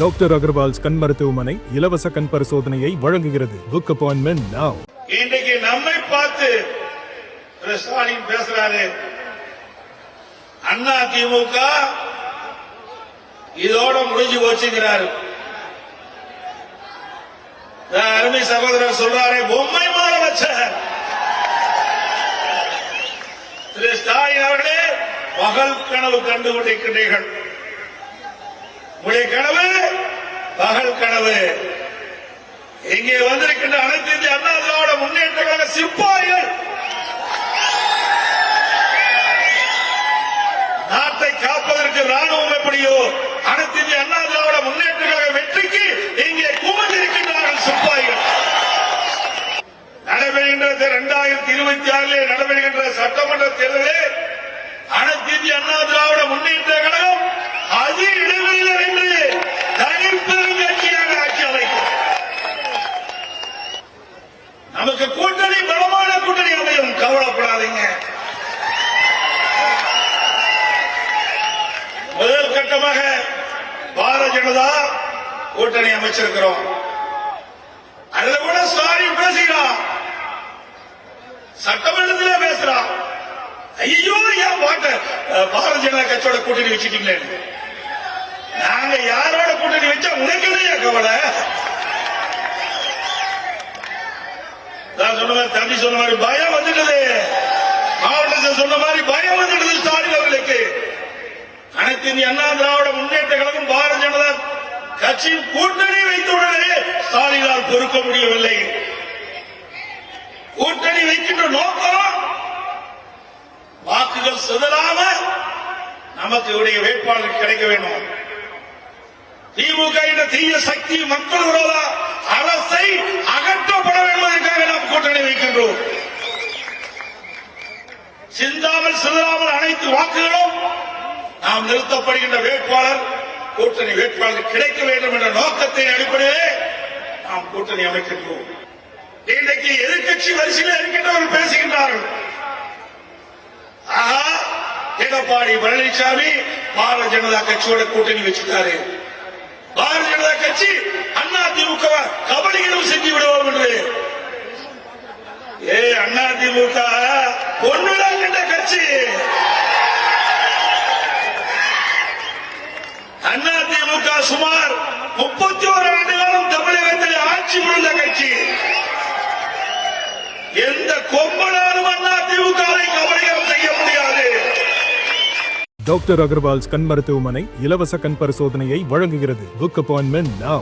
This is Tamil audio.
டாக்டர் அகர்வால்ஸ் கண் மருத்துவமனை இலவச கண் பரிசோதனையை வழங்குகிறது. Book appointment now. இன்றைக்கு நம்மை பார்த்து ஸ்டாலின் பேசுறாரு. அண்ணா திமுக இதோட முடிஞ்சு போச்சுங்கிறாரு. அருமை சகோதரர் சொல்றாரு, பொம்மை முதலமைச்சர் திரு ஸ்டாலின் அவர்களே, பகல் கனவு கண்டு கொண்டிருக்கின்றீர்கள். உடைய கனவு பகல் கனவு. இங்கே வந்திருக்கின்ற அனைத்து இந்திய அண்ணா திராவிட முன்னேற்ற கழக சிப்பாய்கள் நாட்டை காப்பதற்கு ராணுவம் எப்படியோ அனைத்து இந்திய அண்ணா திராவிட முன்னேற்ற கழக வெற்றிக்கு இங்கே குமிழ்ந்திருக்கின்றார்கள் சிப்பாய்கள். நடைபெறுகின்ற 2026 நடைபெறுகின்ற சட்டமன்ற தேர்தலில் அனைத்து இந்திய அண்ணா திராவிட முன்னேற்ற கழகம் அதிக இடைவெளியில் என்று தனிப்பெரும் கட்சியாக ஆட்சி அமைக்கும். நமக்கு கூட்டணி பலமான கூட்டணி அமையும், கவலைப்படாதீங்க. முதல் கட்டமாக பாரதிய ஜனதா கூட்டணி அமைச்சிருக்கிறோம். அதுல கூட ஸ்டாலின் பேசுகிறான், சட்டமன்றத்தில் பேசுறான். ஐயோ, ஏன் பாரதிய ஜனதா கட்சியோட கூட்டணி வச்சுட்டீங்களே? நாங்க யாரோட கூட்டணி வச்சா உனக்கு இல்லையா கவலை? சொன்ன மாதிரி தம்பி சொன்ன மாதிரி பயம் வந்துட்டது. மாவட்டத்தில் சொன்ன மாதிரி பயம் வந்துட்டது ஸ்டாலின் அவர்களுக்கு. அனைத்து இந்திய அண்ணா திராவிட முன்னேற்ற கழகம் பாரதிய ஜனதா கட்சியின் கூட்டணி வைத்தவுடனே ஸ்டாலினால் பொறுக்க முடியவில்லை. கூட்டணி வைக்கின்ற நோக்கம் வாக்குகள் சிதறாம நமக்கு உடைய வேட்பாளர் கிடைக்க வேண்டும். திமுக என்ற தீய சக்தி மக்கள் விரோத அரசை அகற்றப்பட என்பதற்காக நாம் கூட்டணி வைக்கின்றோம். சிந்தாமல் சிதறாமல் அனைத்து வாக்குகளும் நாம் நிறுத்தப்படுகின்ற வேட்பாளர் கூட்டணி வேட்பாளர் கிடைக்க வேண்டும் என்ற நோக்கத்தின் அடிப்படையிலே நாம் கூட்டணி அமைக்கின்றோம். இன்றைக்கு எதிர்கட்சி வரிசையில் இருக்கின்றவர்கள் பேசுகின்றார்கள். ஆஹா, எடப்பாடி பழனிசாமி பாரதிய ஜனதா கட்சியோட கூட்டணி வச்சுட்டாரு. பாரதிய ஜனதா கட்சி அண்ணா திமுக கபடிகளும் செஞ்சு விடுவோம் என்று. அண்ணா திமுக ஒன்றுதான் என்ற கட்சி. அண்ணா திமுக சுமார் 31 ஆண்டு காலம் தமிழகத்தில் ஆட்சி புரிந்த கட்சி. எந்த கொம்பனாலும் அண்ணா திமுகவை கபடிகள் செய்ய முடியாது. டாக்டர் அகர்வால்ஸ் கண் மருத்துவமனை இலவச கண் பரிசோதனையை வழங்குகிறது. Book appointment now.